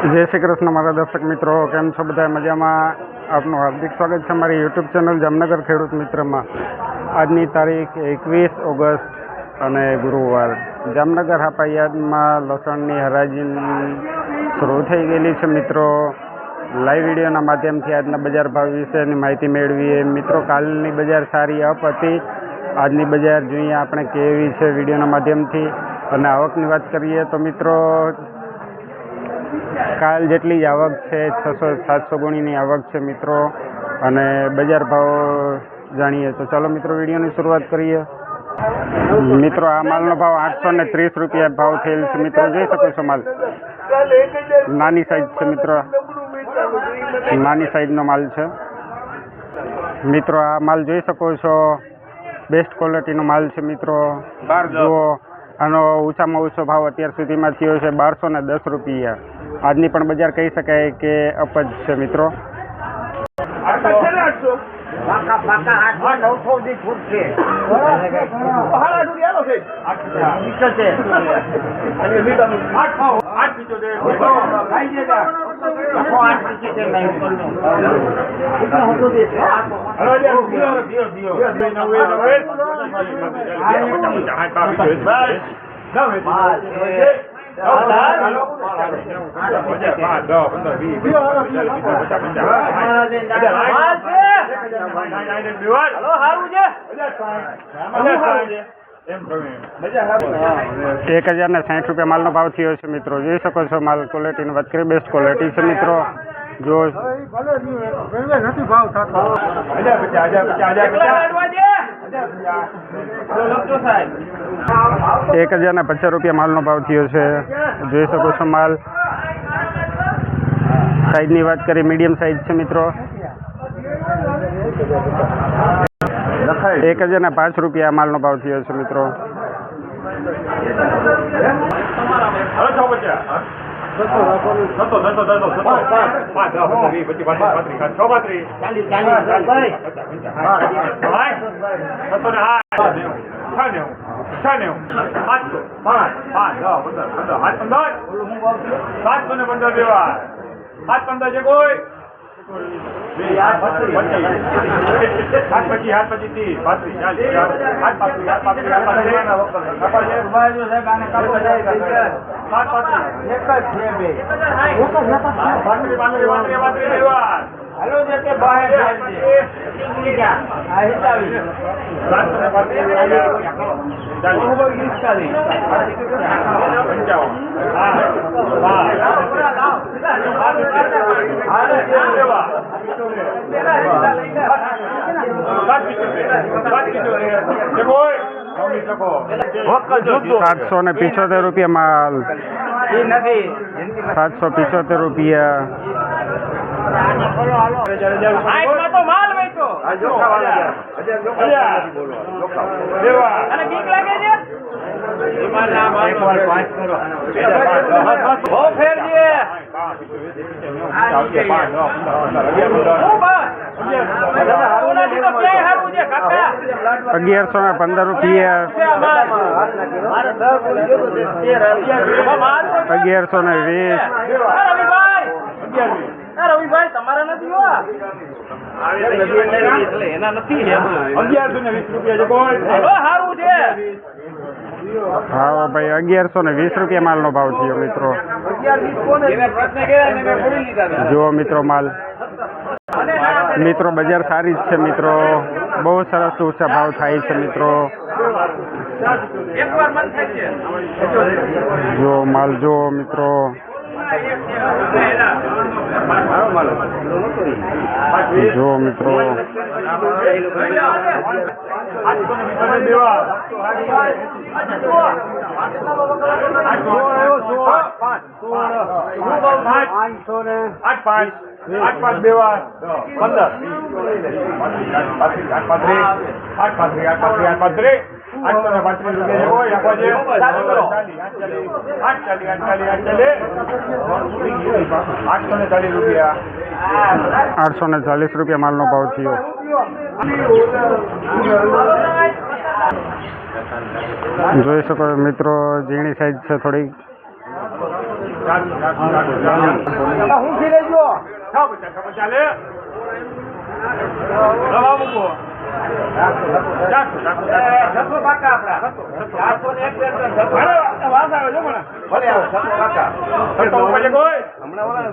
જય શ્રી કૃષ્ણ મારા દર્શક મિત્રો, કેમ છો બધા? મજામાં? આપનું હાર્દિક સ્વાગત છે મારી યુટ્યુબ ચેનલ જામનગર ખેડૂત મિત્રમાં. આજની તારીખ 21 ઓગસ્ટ અને ગુરુવાર. જામનગર હાપાયાદમાં લસણની હરાજી શરૂ થઈ ગયેલી છે મિત્રો. લાઈવ વિડીયોના માધ્યમથી આજના બજાર ભાવ વિશેની માહિતી મેળવીએ મિત્રો. કાલની બજાર સારી અપ હતી, આજની બજાર જોઈએ આપણે કેવી છે વિડીયોના માધ્યમથી. અને આવકની વાત કરીએ તો મિત્રો, કાલ જેટલી જ આવક છે, 600-700 ગુણીની આવક છે મિત્રો. અને બજાર ભાવ જાણીએ તો ચાલો મિત્રો વિડીયોની શરૂઆત કરીએ. મિત્રો આ માલનો ભાવ 830 રૂપિયા ભાવ થયેલ છે મિત્રો. જોઈ શકો છો માલ નાની સાઈઝ છે મિત્રો, નાની સાઈઝનો માલ છે મિત્રો. આ માલ જોઈ શકો છો, બેસ્ટ ક્વોલિટીનો માલ છે મિત્રો. જુઓ, આનો ઊંચામાં ઊંચો ભાવ અત્યાર સુધીમાં થયો છે 1210 રૂપિયા. આજની પણ બજાર કહી શકાય કે અપ જ છે મિત્રો. ₹1060 માલનો ભાવ થયો છે મિત્રો. જોઈ શકો છો માલ ક્વોલિટીની વાત કરીએ, બેસ્ટ ક્વોલિટી છે મિત્રો. જો 1050 રૂપિયા માલનો ભાવ થયો છે. જોઈ શકો છો માલ. સાઈઝની વાત કરીએ, મીડિયમ સાઈઝ છે મિત્રો. 1005 રૂપિયા માલનો ભાવ થયો છે મિત્રો. ₹775 માલ, 775 રૂપિયા. ₹1115 રૂપિયા, 1120. રવિભાઈ તમારા નથી એના નથી 1120 રૂપિયા સારું છે. હા ભાઈ, 1120 રૂપિયા માલનો ભાવ થયો મિત્રો. જુઓ મિત્રો માલ. મિત્રો બજાર સારી જ છે મિત્રો, બહુ સરસ ઊંચા ભાવ થાય છે મિત્રો. જો માલ જુઓ મિત્રો. જો મિત્રો ₹840 માલનો ભાવ થયો. જોઈ શકો મિત્રો, ઝીણી સાઈઝ છે થોડી. હું થી લઈ ગયો 650 લે રવા મૂકો 600 પાકા આપડા 401 વાસ આવે જો મને ભલે આવે 600 પાકા 600 ઉપર કોઈ હમણાં ઓલા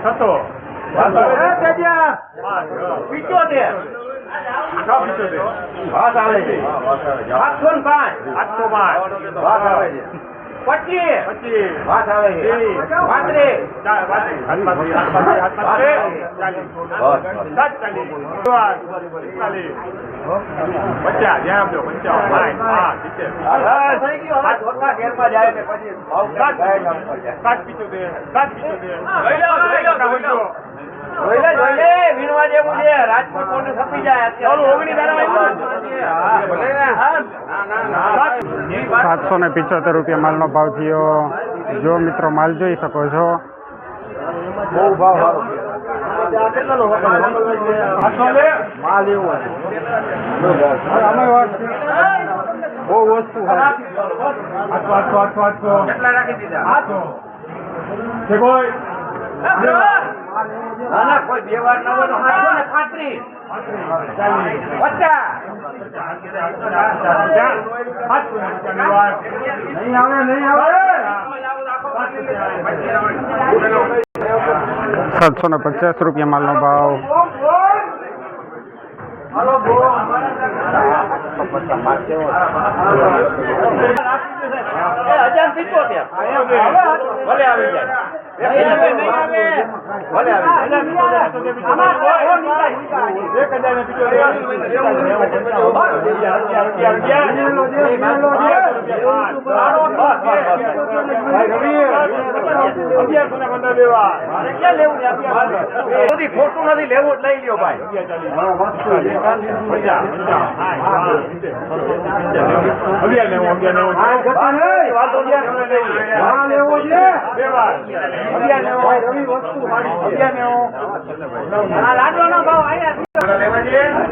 600 વાસ આવે તેજ્યા પીચો દે વાસ આવે છે 705 વાસ આવે છે 25 વાસ આવે છે 775 રૂપિયા માલનો ભાવ થયો. જો મિત્રો માલ જોઈ શકો છો. બહુ ભાવ સારો માલ એવો બહુ વસ્તુ કેટલા રાખી દીધા કોઈ ના કોઈ બે વાર ન હોય તો 750 રૂપિયા માલનો ભાવ. ભલે આવી જાય ખોટું નથી લેવું લઈ લ્યો ભાઈ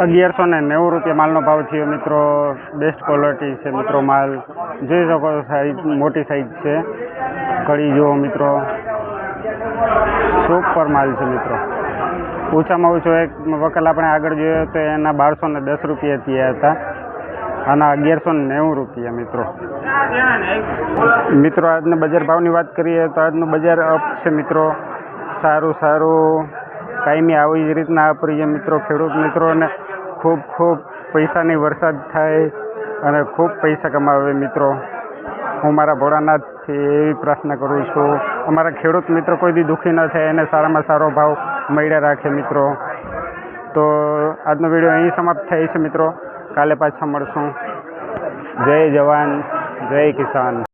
₹1190 માલનો ભાવ થયો મિત્રો. બેસ્ટ ક્વોલિટી છે મિત્રો. માલ જોઈ શકો છો. સાઈઝ મોટી સાઈઝ છે. કડી જુઓ મિત્રો. સુપર માલ છે મિત્રો. ઓછામાં ઓછો એક વકલ આપણે આગળ જોઈએ તો એના 1210 રૂપિયા થયા હતા. આના 1190 રૂપિયા મિત્રો. મિત્રો આજના બજાર ભાવની વાત કરીએ તો આજનું બજાર અપ છે મિત્રો. સારું કાયમી આવી જ રીતના આપરીએ મિત્રો. ખેડૂત મિત્રોને ખૂબ પૈસાની વરસાદ થાય અને ખૂબ પૈસા કમાવે મિત્રો. હું મારા ભોળાનાથથી એવી પ્રાર્થના કરું છું. અમારા ખેડૂત મિત્રો કોઈ દી દુઃખી ન થાય, એને સારામાં સારો ભાવ મળ્યા રાખે મિત્રો. તો આજનો વિડીયો અહીં સમાપ્ત થાય છે મિત્રો. કાલે પાછા મળશું. જય જવાન જય કિસાન.